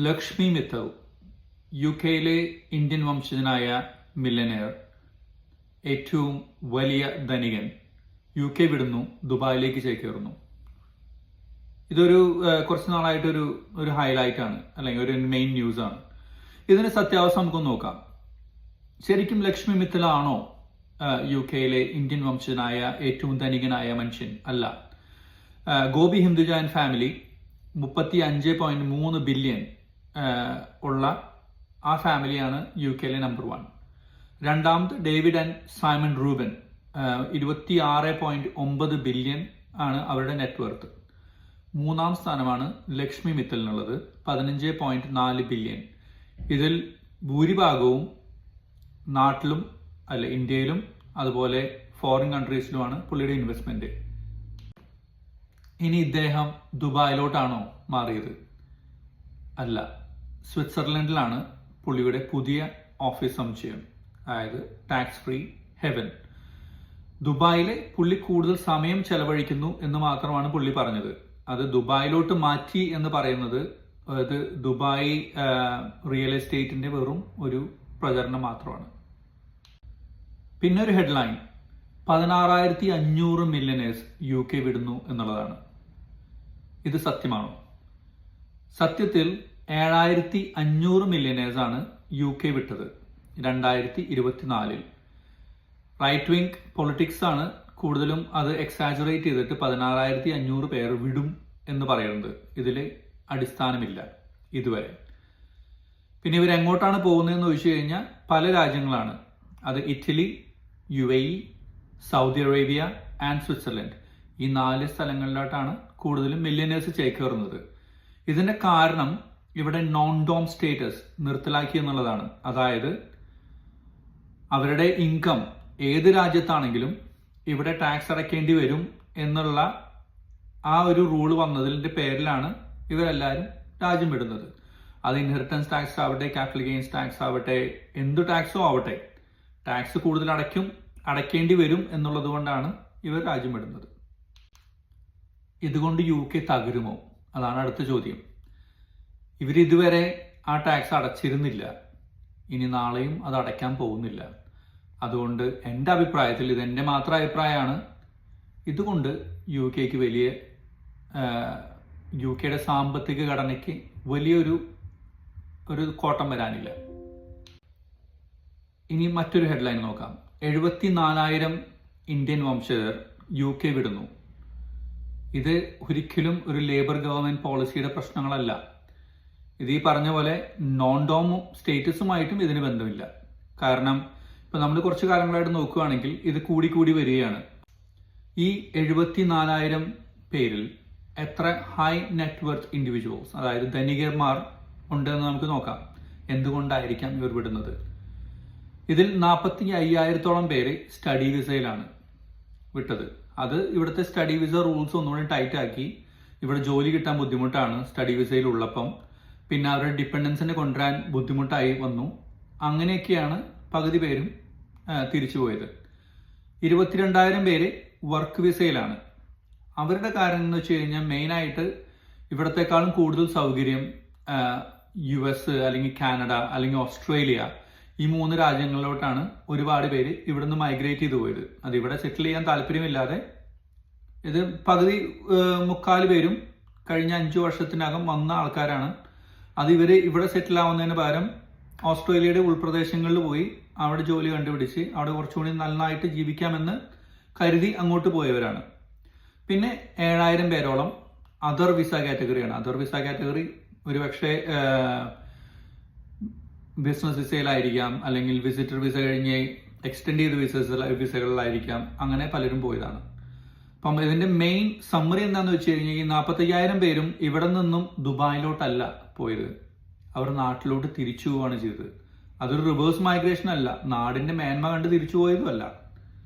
Lakshmi Mittal, യുകെയിലെ Indian വംശജനായ millionaire, ഏറ്റവും വലിയ ധനികൻ, യുകെ വിടുന്നു, ദുബായിലേക്ക് ചേക്കേറുന്നു. ഇതൊരു കുറച്ച് നാളായിട്ടൊരു ഹൈലൈറ്റ് ആണ്, അല്ലെങ്കിൽ ഒരു മെയിൻ ന്യൂസ് ആണ്. ഇതിന്റെ സത്യാവസ്ഥ നമുക്കൊന്ന് നോക്കാം. ശരിക്കും ലക്ഷ്മി മിത്തലാണോ യുകെയിലെ ഇന്ത്യൻ വംശജനായ ഏറ്റവും ധനികനായ മനുഷ്യൻ? അല്ല. Gopi Hinduja and family 35.3 billion ഉള്ള ആ ഫാമിലിയാണ് യുകെയിലെ നമ്പർ 1. രണ്ടാമത് David and Simon Reuben 26.9 billion ആണ് അവരുടെ നെറ്റ്വർത്ത്. മൂന്നാം സ്ഥാനമാണ് ലക്ഷ്മി മിത്തലിനുള്ളത് 15.4 ബില്യൺ. ഇതിൽ ഭൂരിഭാഗവും നാട്ടിലും ഇന്ത്യയിലും അതുപോലെ ഫോറിൻ കൺട്രീസിലുമാണ് പുള്ളിയുടെ ഇൻവെസ്റ്റ്മെന്റ്. ഇനി ഇദ്ദേഹം ദുബായിലോട്ടാണോ മാറിയത്? അല്ല, സ്വിറ്റ്സർലൻഡിലാണ് പുള്ളിയുടെ പുതിയ ഓഫീസ് സമുച്ചയം, അതായത് ടാക്സ് ഫ്രീ ഹെവൻ. ദുബായിലെ പുള്ളി കൂടുതൽ സമയം ചെലവഴിക്കുന്നു എന്ന് മാത്രമാണ് പുള്ളി പറഞ്ഞത്. അത് ദുബായിലോട്ട് മാറ്റി എന്ന് പറയുന്നത് അത് ദുബായ് റിയൽ എസ്റ്റേറ്റിന്റെ വെറും ഒരു പ്രചരണം മാത്രമാണ്. പിന്നെ ഒരു ഹെഡ്ലൈൻ, 16,500 മില്യനേഴ്സ് യുകെ വിടുന്നു എന്നുള്ളതാണ്. ഇത് സത്യമാണോ? സത്യത്തിൽ 7,500 മില്യനേഴ്സ് ആണ് യുകെ വിട്ടത് 2024. റൈറ്റ് വിങ് പൊളിറ്റിക്സ് ആണ് കൂടുതലും അത് എക്സാജറേറ്റ് ചെയ്തിട്ട് 16,500 പേർ വിടും എന്ന് പറയുന്നത്. ഇതിൽ അടിസ്ഥാനമില്ല ഇതുവരെ. പിന്നെ ഇവരെങ്ങോട്ടാണ് പോകുന്നതെന്ന് ചോദിച്ചു കഴിഞ്ഞാൽ പല രാജ്യങ്ങളാണ്. അത് Italy, UAE, Saudi Arabia and Switzerland. ഈ 4 സ്ഥലങ്ങളിലോട്ടാണ് കൂടുതലും മില്യനേഴ്സ് ചേക്കേറുന്നത്. ഇതിന്റെ കാരണം ഇവിടെ നോൺ ഡോം സ്റ്റേറ്റസ് നിർത്തലാക്കി എന്നുള്ളതാണ്. അതായത് അവരുടെ ഇൻകം ഏത് രാജ്യത്താണെങ്കിലും ഇവിടെ ടാക്സ് അടയ്ക്കേണ്ടി വരും എന്നുള്ള ആ ഒരു റൂള് വന്നതിന്റെ പേരിലാണ് ഇവരെല്ലാവരും രാജ്യം വിടുന്നത്. അത് ഇൻഹെറിറ്റൻസ് ടാക്സ് ആവട്ടെ, ക്യാപിറ്റൽ ഗെയിൻസ് ടാക്സ് ആവട്ടെ, എന്ത് ടാക്സോ ആവട്ടെ, ടാക്സ് കൂടുതൽ അടയ്ക്കേണ്ടി വരും എന്നുള്ളത് കൊണ്ടാണ് ഇവർ രാജ്യം വിടുന്നത്. ഇതുകൊണ്ട് യുകെ തകരുമോ? അതാണ് അടുത്ത ചോദ്യം. ഇവരിതുവരെ ആ ടാക്സ് അടച്ചിരുന്നില്ല, ഇനി നാളെയും അത് അടയ്ക്കാൻ പോകുന്നില്ല. അതുകൊണ്ട് എൻ്റെ അഭിപ്രായത്തിൽ, ഇതെൻ്റെ മാത്രം അഭിപ്രായമാണ്, ഇതുകൊണ്ട് യുകെയുടെ സാമ്പത്തിക ഘടനയ്ക്ക് വലിയൊരു കോട്ടം വരാനില്ല. ഇനി മറ്റൊരു ഹെഡ്ലൈൻ നോക്കാം. 74,000 ഇന്ത്യൻ വംശജർ യുകെ വിടുന്നു. ഇത് ഒരിക്കലും ഒരു ലേബർ ഗവൺമെന്റ് പോളിസിയുടെ പ്രശ്നങ്ങളല്ല. ഇത് ഈ പറഞ്ഞ പോലെ നോൺ ഡോം സ്റ്റേറ്റസുമായിട്ടും ഇതിന് ബന്ധമില്ല. കാരണം ഇപ്പൊ നമ്മൾ കുറച്ച് കാലങ്ങളായിട്ട് നോക്കുകയാണെങ്കിൽ ഇത് കൂടി വരികയാണ്. ഈ 74,000 പേരിൽ എത്ര ഹൈ നെറ്റ്വർത്ത് ഇൻഡിവിജ്വൽസ്, അതായത് ധനികന്മാർ ഉണ്ടെന്ന് നമുക്ക് നോക്കാം. എന്തുകൊണ്ടായിരിക്കാം ഇവർ വിടുന്നത്? ഇതിൽ 45,000-ഓളം പേര് സ്റ്റഡി വിസയിലാണ് വിട്ടത്. അത് ഇവിടുത്തെ സ്റ്റഡി വിസ റൂൾസ് ഒന്നുകൂടി ടൈറ്റ് ആക്കി. ഇവിടെ ജോലി കിട്ടാൻ ബുദ്ധിമുട്ടാണ് സ്റ്റഡി വിസയിൽ ഉള്ളപ്പം. പിന്നെ അവരുടെ ഡിപ്പെൻഡൻസിനെ കൊണ്ടുവരാൻ ബുദ്ധിമുട്ടായി വന്നു. അങ്ങനെയൊക്കെയാണ് പകുതി പേരും തിരിച്ചു പോയത്. 22,000 പേര് വർക്ക് വിസയിലാണ്. അവരുടെ കാരണം എന്ന് വെച്ച് കഴിഞ്ഞാൽ മെയിനായിട്ട് ഇവിടത്തെക്കാളും കൂടുതൽ സൗകര്യം US അല്ലെങ്കിൽ കാനഡ അല്ലെങ്കിൽ ഓസ്ട്രേലിയ, ഈ 3 രാജ്യങ്ങളിലോട്ടാണ് ഒരുപാട് പേര് ഇവിടുന്ന് മൈഗ്രേറ്റ് ചെയ്തു പോയത്. അത് ഇവിടെ സെറ്റിൽ ചെയ്യാൻ താല്പര്യമില്ലാതെ ഇത് പകുതി 3/4 പേരും കഴിഞ്ഞ 5 വർഷത്തിനകം വന്ന ആൾക്കാരാണ്. അത് ഇവിടെ സെറ്റിൽ ആവുന്നതിന് പകരം ഓസ്ട്രേലിയയുടെ ഉൾപ്രദേശങ്ങളിൽ പോയി അവിടെ ജോലി കണ്ടുപിടിച്ച് അവിടെ കുറച്ചുകൂടി നന്നായിട്ട് ജീവിക്കാമെന്ന് കരുതി അങ്ങോട്ട് പോയവരാണ്. പിന്നെ 7,000 പേരോളം അതർ വിസ കാറ്റഗറിയാണ്. അതർ വിസ കാറ്റഗറി ഒരുപക്ഷെ ബിസിനസ് വിസയിലായിരിക്കാം, അല്ലെങ്കിൽ വിസിറ്റർ വിസ കഴിഞ്ഞ് എക്സ്റ്റെൻഡ് ചെയ്ത വിസകളിലായിരിക്കാം. അങ്ങനെ പലരും പോയതാണ്. അപ്പം ഇതിന്റെ മെയിൻ സമ്മറി എന്താണെന്ന് വെച്ച് കഴിഞ്ഞാൽ, ഈ 45,000 പേരും ഇവിടെ നിന്നും ദുബായിലോട്ടല്ല പോയത്, അവർ നാട്ടിലോട്ട് തിരിച്ചു പോവുകയാണ് ചെയ്തത്. അതൊരു റിവേഴ്സ് മൈഗ്രേഷൻ അല്ല, നാടിന്റെ മേന്മ കണ്ട് തിരിച്ചു പോയതും അല്ല.